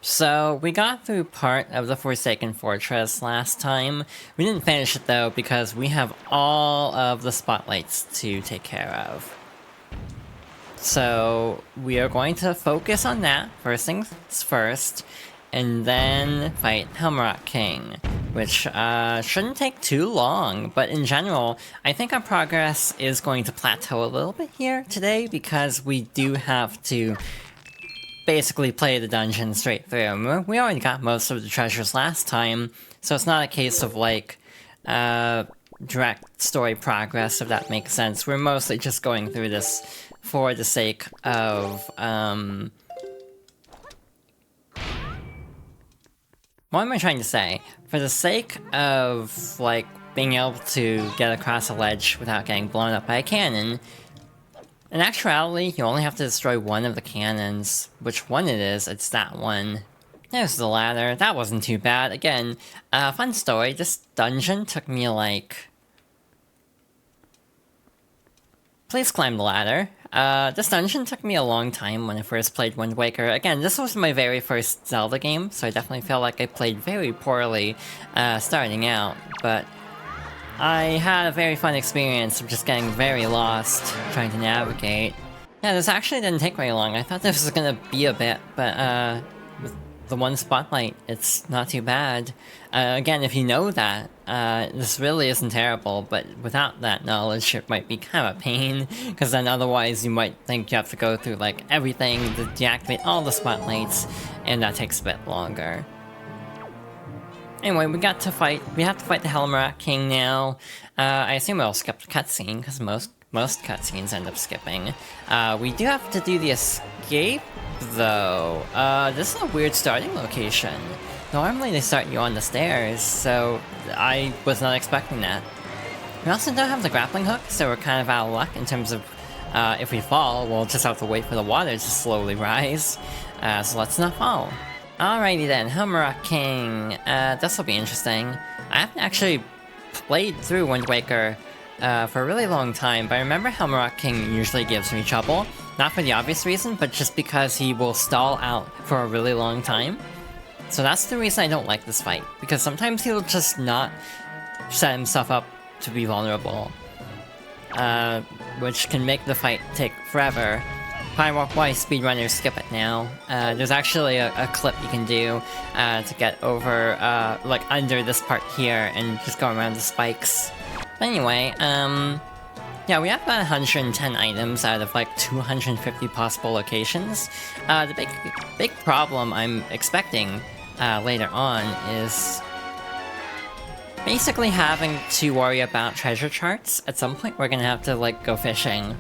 So, we got through part of the Forsaken Fortress last time. We didn't finish it though because we have all of the spotlights to take care of. So, we are going to focus on that, first things first, and then fight Helmrock King, which shouldn't take too long, but in general, I think our progress is going to plateau a little bit here today because we do have to basically play the dungeon straight through. We already got most of the treasures last time, so it's not a case of like direct story progress, if that makes sense. We're mostly just going through this for the sake of what am I trying to say? For the sake of like being able to get across a ledge without getting blown up by a cannon. In actuality, you only have to destroy one of the cannons. Which one it is, it's that one. There's the ladder. That wasn't too bad. Again, fun story. This dungeon took me like... Please climb the ladder. This dungeon took me a long time when I first played Wind Waker. Again, this was my very first Zelda game, so I definitely feel like I played very poorly starting out, but I had a very fun experience of just getting very lost trying to navigate. Yeah, this actually didn't take very long. I thought this was gonna be a bit, but with the one spotlight, it's not too bad. Again, if you know that, this really isn't terrible, but without that knowledge, it might be kind of a pain, because then otherwise you might think you have to go through like everything to deactivate all the spotlights, and that takes a bit longer. Anyway, we have to fight the Helmrock King now. I assume it'll skip the cutscene, because most cutscenes end up skipping. We do have to do the escape, though. This is a weird starting location. Normally they start you on the stairs, so I was not expecting that. We also don't have the grappling hook, so we're kind of out of luck in terms of if we fall, we'll just have to wait for the water to slowly rise. So let's not fall. Alrighty then, Helmrock King. This will be interesting. I haven't actually played through Wind Waker for a really long time, but I remember Helmrock King usually gives me trouble. Not for the obvious reason, but just because he will stall out for a really long time. So that's the reason I don't like this fight, because sometimes he'll just not set himself up to be vulnerable. Which can make the fight take forever. Probably why speedrunners skip it now. There's actually a clip you can do to get over, like, under this part here and just go around the spikes. But anyway, yeah, we have about 110 items out of, like, 250 possible locations. The big problem I'm expecting later on is basically having to worry about treasure charts. At some point, we're gonna have to, like, go fishing.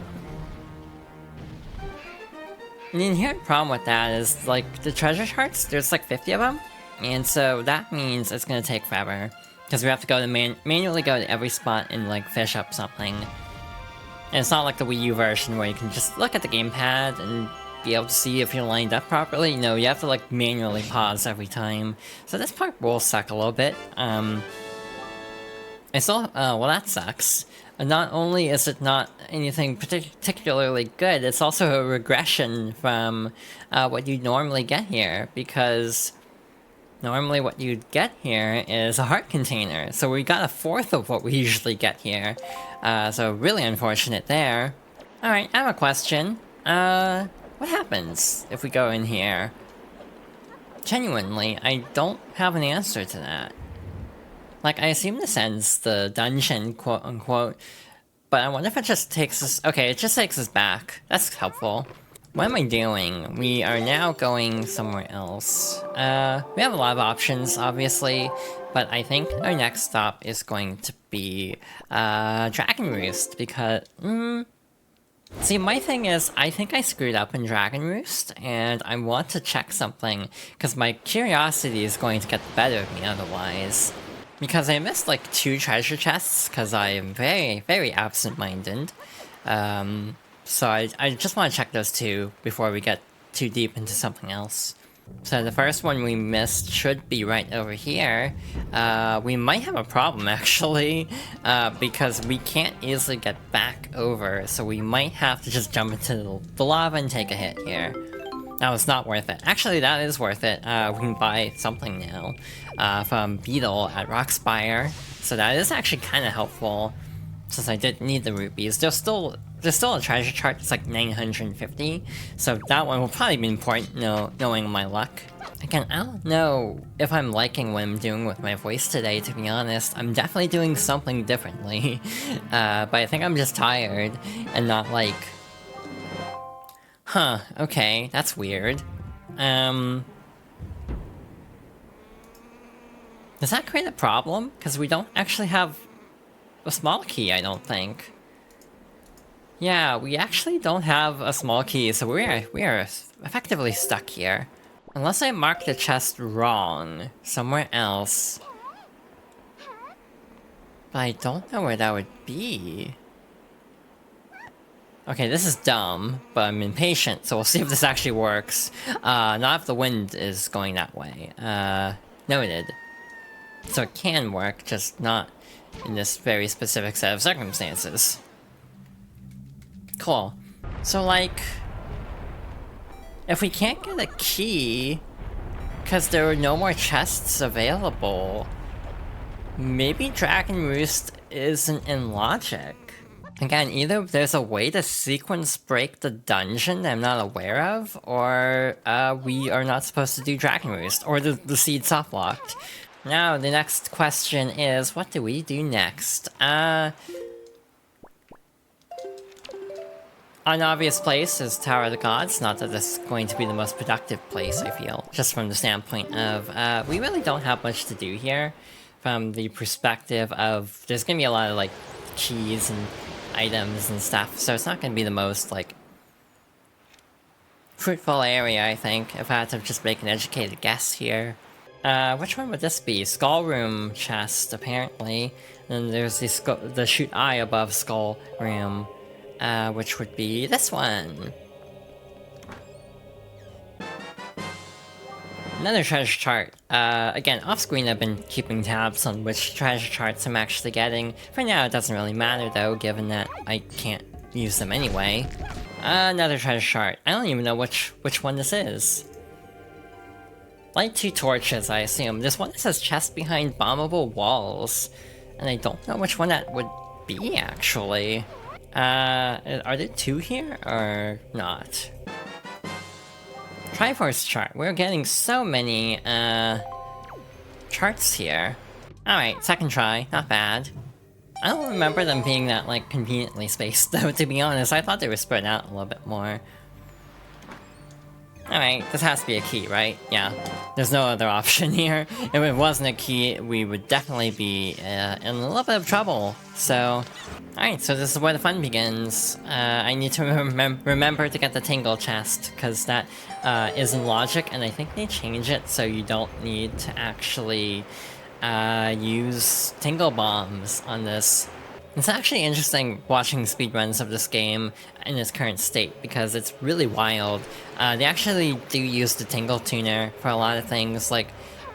And the inherent problem with that is, like, the treasure charts, there's like 50 of them, and so that means it's gonna take forever. Because we have to go to manually go to every spot and, like, fish up something. And it's not like the Wii U version where you can just look at the gamepad and be able to see if you're lined up properly. No, you have to, like, manually pause every time. So this part will suck a little bit. It's all, well, that sucks. Not only is it not anything particularly good, it's also a regression from what you'd normally get here, because normally what you'd get here is a heart container, so we got a fourth of what we usually get here, so really unfortunate there. Alright, I have a question. What happens if we go in here? Genuinely, I don't have an answer to that. Like, I assume this ends the dungeon, quote-unquote, but I wonder if it just takes us... Okay, it just takes us back. That's helpful. What am I doing? We are now going somewhere else. We have a lot of options, obviously, but I think our next stop is going to be, Dragon Roost, because, see, my thing is, I think I screwed up in Dragon Roost, and I want to check something, because my curiosity is going to get the better of me otherwise. Because I missed, like, 2 treasure chests, because I am very, very absent-minded. So I just want to check those 2 before we get too deep into something else. So the first one we missed should be right over here. We might have a problem, actually, because we can't easily get back over, so we might have to just jump into the lava and take a hit here. No, it's not worth it. Actually, that is worth it. We can buy something now from Beetle at Rockspire. So that is actually kind of helpful, since I did need the rupees. There's still a treasure chart that's like 950, so that one will probably be important, knowing my luck. Again, I don't know if I'm liking what I'm doing with my voice today, to be honest. I'm definitely doing something differently, but I think I'm just tired, and not like... Huh, okay, that's weird. Does that create a problem? Because we don't actually have a small key, I don't think. Yeah, we actually don't have a small key, so we are effectively stuck here. Unless I marked the chest wrong somewhere else. But I don't know where that would be. Okay, this is dumb, but I'm impatient, so we'll see if this actually works. Not if the wind is going that way. Noted. So it can work, just not in this very specific set of circumstances. Cool. So, like... if we can't get a key, because there are no more chests available, maybe Dragon Roost isn't in logic. Again, either there's a way to sequence break the dungeon that I'm not aware of, or we are not supposed to do Dragon Roost, or the seed soft locked. Now, the next question is, what do we do next? An obvious place is Tower of the Gods, not that this is going to be the most productive place, I feel. Just from the standpoint of, we really don't have much to do here. From the perspective of, there's gonna be a lot of, like, keys and items and stuff, so it's not gonna be the most, like, fruitful area, I think, if I had to just make an educated guess here. Which one would this be? Skull Room chest, apparently. And there's the Shoot Eye above Skull Room. Which would be this one. Another treasure chart. Again, off-screen I've been keeping tabs on which treasure charts I'm actually getting. For now, it doesn't really matter though, given that I can't use them anyway. Another treasure chart. I don't even know which one this is. Light 2 torches, I assume. This one says chest behind bombable walls. And I don't know which one that would be, actually. Are there 2 here, or not? Triforce chart. We're getting so many, charts here. Alright, second try. Not bad. I don't remember them being that, like, conveniently spaced, though, to be honest. I thought they were spread out a little bit more. Alright, this has to be a key, right? Yeah. There's no other option here. If it wasn't a key, we would definitely be in a little bit of trouble. So, alright, so this is where the fun begins. I need to remember to get the Tingle chest, because that is in logic, and I think they change it so you don't need to actually use Tingle Bombs on this. It's actually interesting watching speedruns of this game in its current state, because it's really wild. They actually do use the Tingle Tuner for a lot of things, like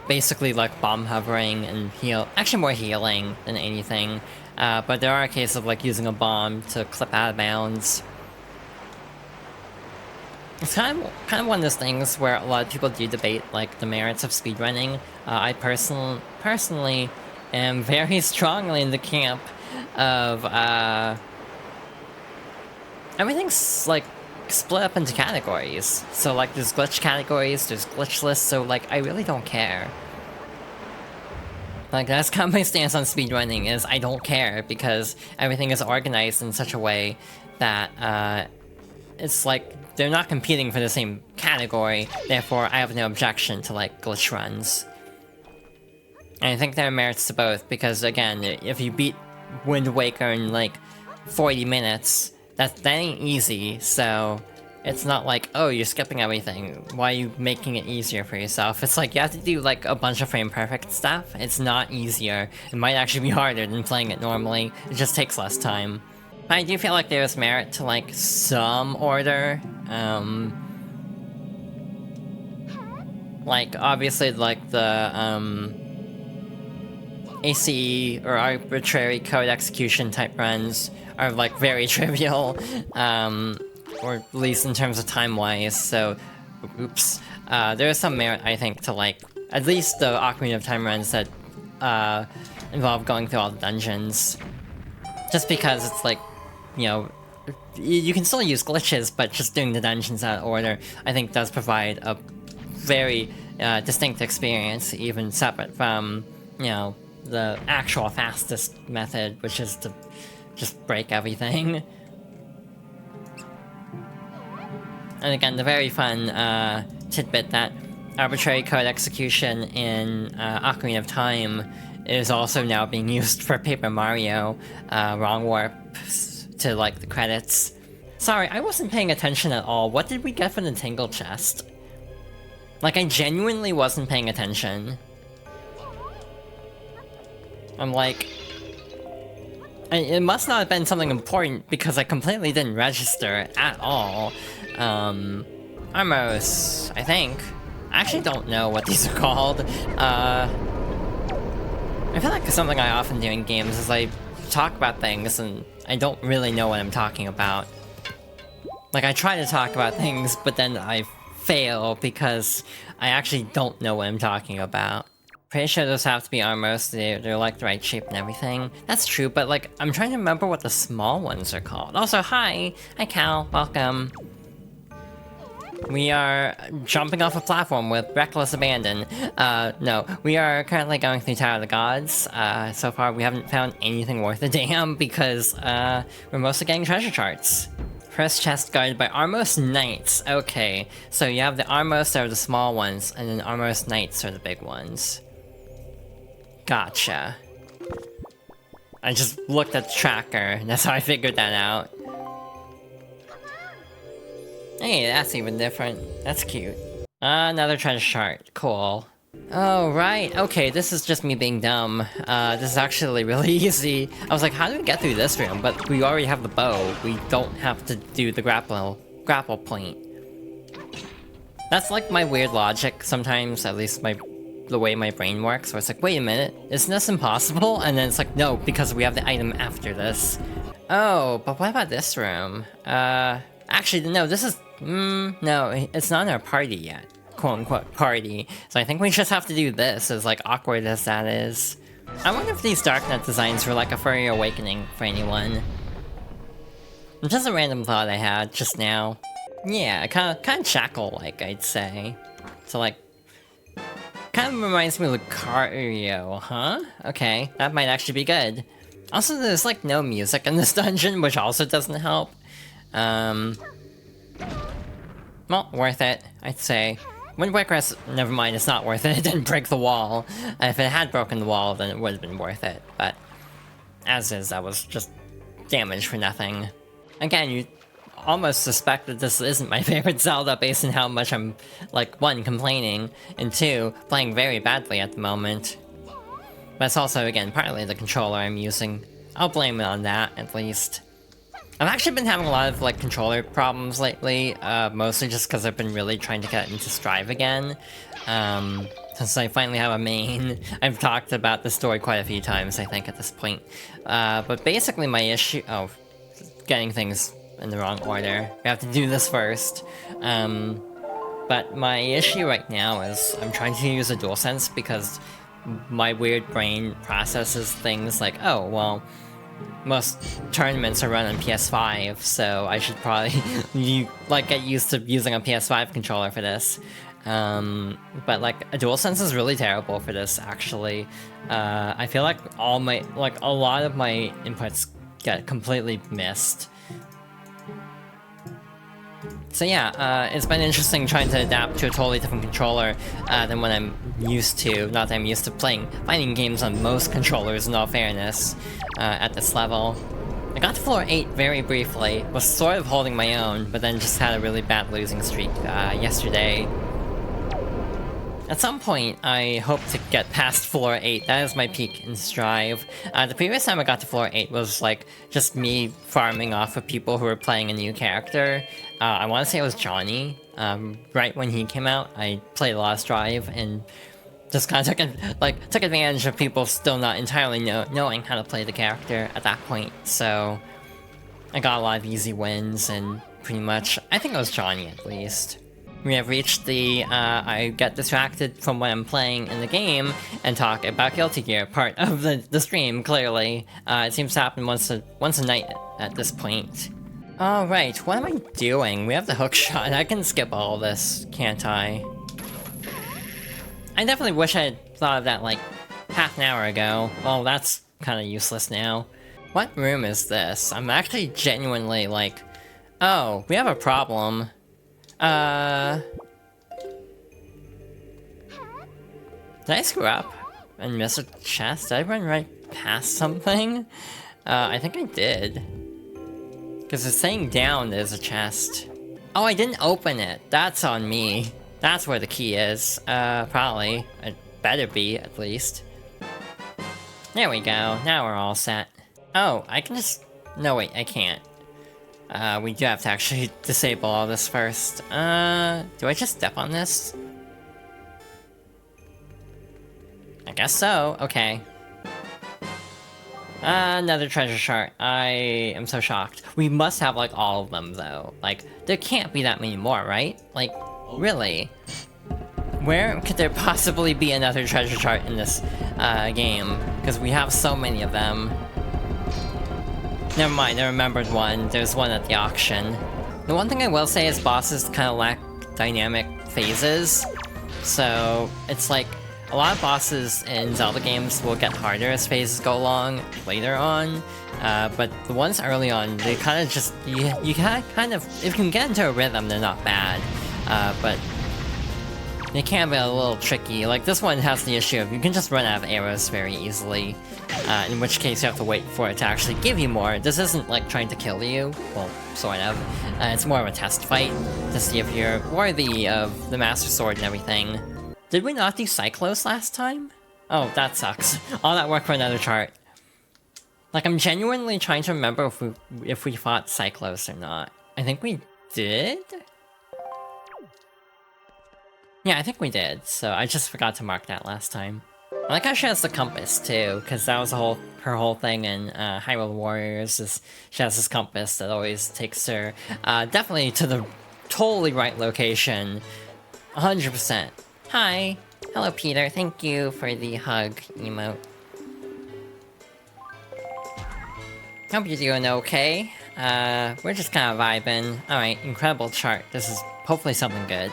basically like bomb hovering and actually more healing than anything. But there are a case of like using a bomb to clip out of bounds. It's kind of one of those things where a lot of people do debate like the merits of speedrunning. I personally am very strongly in the camp of everything's like split up into categories. So like there's glitch categories, there's glitchless, so like I really don't care. Like that's kind of my stance on speedrunning, is I don't care, because everything is organized in such a way that it's like they're not competing for the same category, therefore I have no objection to like glitch runs. And I think there are merits to both, because again, if you beat Wind Waker in like 40 minutes, that ain't easy, so it's not like, oh, you're skipping everything, why are you making it easier for yourself? It's like, you have to do like a bunch of frame perfect stuff. It's not easier. It might actually be harder than playing it normally. It just takes less time. But I do feel like there's merit to like some order. Like obviously like the ACE or arbitrary code execution type runs are like very trivial, or at least in terms of time-wise, so oops, there is some merit, I think, to like at least the Ocarina of Time runs that involve going through all the dungeons. Just because it's like, you know, you can still use glitches, but just doing the dungeons out of order, I think does provide a very distinct experience, even separate from, you know, the actual fastest method, which is to just break everything. And again, the very fun tidbit that arbitrary code execution in Ocarina of Time is also now being used for Paper Mario wrong warp to, like, the credits. Sorry, I wasn't paying attention at all. What did we get for the Tingle chest? Like, I genuinely wasn't paying attention. I'm like... it must not have been something important because I completely didn't register at all. Armos, I think. I actually don't know what these are called. I feel like something I often do in games is I talk about things and I don't really know what I'm talking about. Like, I try to talk about things, but then I fail because I actually don't know what I'm talking about. Pretty sure those have to be Armos, they're like the right shape and everything. That's true, but like, I'm trying to remember what the small ones are called. Also, hi! Hi Cal, welcome. We are jumping off a platform with reckless abandon. No, we are currently going through Tower of the Gods. So far we haven't found anything worth a damn because, we're mostly getting treasure charts. First chest guarded by Armos Knights. Okay, so you have the Armos that are the small ones, and then Armos Knights are the big ones. Gotcha. I just looked at the tracker, and that's how I figured that out. Hey, that's even different. That's cute. Another treasure chart. Cool. Oh, right. Okay, this is just me being dumb. This is actually really easy. I was like, how do we get through this room? But we already have the bow. We don't have to do the grapple point. That's like my weird logic sometimes, at least the way my brain works, where it's like, wait a minute, isn't this impossible? And then it's like, no, because we have the item after this. Oh, but what about this room? Actually, no, this is... no, it's not in our party yet. Quote-unquote party. So I think we just have to do this, as like awkward as that is. I wonder if these Darknet designs were like a furry awakening for anyone. Just a random thought I had just now. Yeah, kind of Shackle-like, I'd say. So like... kind of reminds me of Lucario, huh? Okay, that might actually be good. Also, there's like no music in this dungeon, which also doesn't help. Well, worth it, I'd say. Wind Waker never mind, it's not worth it, it didn't break the wall. If it had broken the wall, then it would have been worth it, but... as is, that was just damage for nothing. Again, you almost suspect that this isn't my favorite Zelda based on how much I'm, like, 1, complaining, and 2, playing very badly at the moment. But it's also, again, partly the controller I'm using. I'll blame it on that, at least. I've actually been having a lot of, like, controller problems lately, mostly just because I've been really trying to get into Strive again. Since I finally have a main. I've talked about the story quite a few times, I think, at this point. But basically my issue... oh, getting things in the wrong order. We have to do this first. But my issue right now is I'm trying to use a DualSense because my weird brain processes things like, oh, well... most tournaments are run on PS5, so I should probably get used to using a PS5 controller for this. But like a DualSense is really terrible for this, actually. I feel like a lot of my inputs get completely missed. So yeah, it's been interesting trying to adapt to a totally different controller than what I'm used to. Not that I'm used to fighting games on most controllers, in all fairness, at this level. I got to floor 8 very briefly, was sort of holding my own, but then just had a really bad losing streak yesterday. At some point, I hope to get past floor 8, that is my peak in Strive. The previous time I got to floor 8 was like, just me farming off of people who were playing a new character. I want to say it was Johnny. Right when he came out, I played a lot of Strive, and just kind of took advantage of people still not entirely knowing how to play the character at that point, so... I got a lot of easy wins, and pretty much, I think it was Johnny at least. We have reached the I get distracted from what I'm playing in the game and talk about Guilty Gear part of the stream, clearly. It seems to happen once a night at this point. Alright, what am I doing? We have the hook shot. I can skip all this, can't I? I definitely wish I had thought of that like half an hour ago. Well, that's kind of useless now. What room is this? I'm actually genuinely like, oh, we have a problem. Did I screw up and miss a chest? Did I run right past something? I think I did. Because it's saying down there's a chest. Oh, I didn't open it. That's on me. That's where the key is. Probably. It better be, at least. There we go. Now we're all set. Oh, I can just... No, wait, I can't. We do have to actually disable all this first. Do I just step on this? I guess so. Okay. Another treasure chart. I am so shocked. We must have, like, all of them, though. Like, there can't be that many more, right? Like, really? Where could there possibly be another treasure chart in this, game? Because we have so many of them. Never mind, I remembered one. There's one at the auction. The one thing I will say is bosses kind of lack dynamic phases. So, it's like, a lot of bosses in Zelda games will get harder as phases go along later on. But the ones early on, they kind of just... You kind of... If you can get into a rhythm, they're not bad. But... They can be a little tricky. Like, this one has the issue of you can just run out of arrows very easily. In which case you have to wait for it to actually give you more. This isn't, like, trying to kill you. Well, sort of. It's more of a test fight to see if you're worthy of the Master Sword and everything. Did we not do Cyclos last time? Oh, that sucks. All that work for another chart. Like, I'm genuinely trying to remember if we fought Cyclos or not. I think we did? Yeah, I think we did, so I just forgot to mark that last time. I like how she has the compass, too, because that was her whole thing in Hyrule Warriors, is she has this compass that always takes her definitely to the totally right location. 100%. Hi! Hello, Peter. Thank you for the hug emote. Hope you're doing okay. We're just kind of vibing. Alright, incredible chart. This is hopefully something good.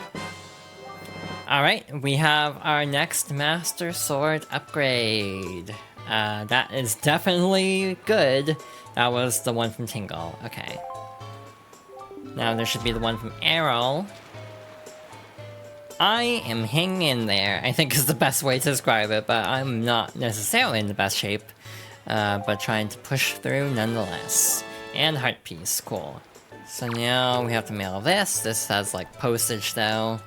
Alright, we have our next Master Sword upgrade. That is definitely good. That was the one from Tingle. Okay. Now there should be the one from Arrow. I am hanging in there, I think is the best way to describe it, but I'm not necessarily in the best shape. But trying to push through nonetheless. And heart piece, cool. So now we have to mail this. This has like postage though.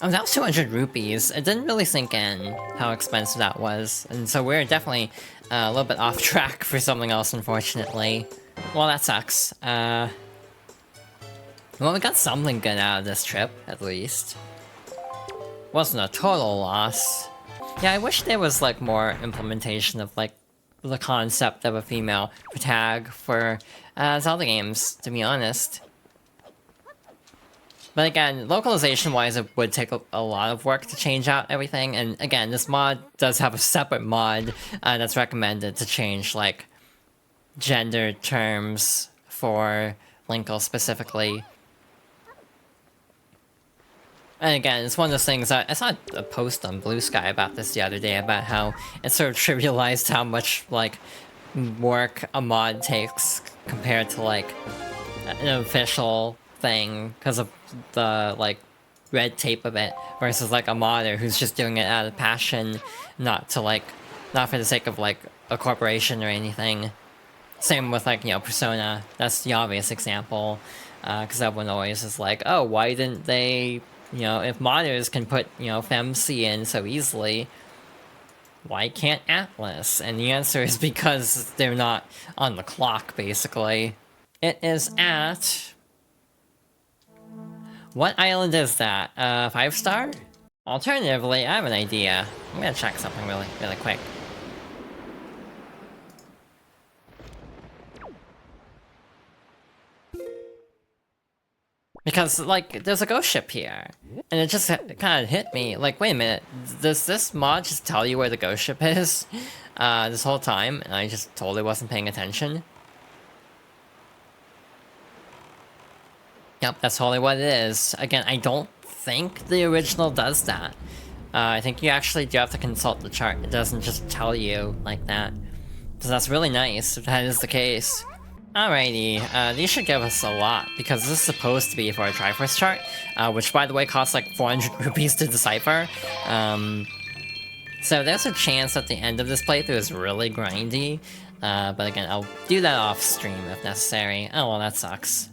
Oh, that was 200 rupees. It didn't really sink in how expensive that was. And so we're definitely a little bit off track for something else, unfortunately. Well, that sucks. Well, we got something good out of this trip, at least. Wasn't a total loss. Yeah, I wish there was, like, more implementation of, like, the concept of a female protag for Zelda games, to be honest. But again, localization-wise, it would take a lot of work to change out everything, and again, this mod does have a separate mod that's recommended to change, like, gender terms for Linkle specifically. And again, it's one of those things, I saw a post on Blue Sky about this the other day, about how it sort of trivialized how much, like, work a mod takes compared to, like, an official thing, because of the, like, red tape of it, versus, like, a modder who's just doing it out of passion, not to, like, not for the sake of, like, a corporation or anything. Same with, like, you know, Persona. That's the obvious example, because everyone always is like, oh, why didn't they, you know, if modders can put, you know, FemC in so easily, why can't Atlas? And the answer is because they're not on the clock, basically. It is at... What island is that? 5-star? Alternatively, I have an idea. I'm gonna check something really quick. Because, like, there's a ghost ship here. And it just kind of hit me. Like, wait a minute. Does this mod just tell you where the ghost ship is? This whole time? And I just totally wasn't paying attention. Yep, that's totally what it is. Again, I don't think the original does that. I think you actually do have to consult the chart. It doesn't just tell you like that. So that's really nice if that is the case. Alrighty, these should give us a lot, because this is supposed to be for a Triforce chart, which by the way costs like 400 rupees to decipher. So there's a chance that the end of this playthrough is really grindy, but again, I'll do that off stream if necessary. Oh well, that sucks.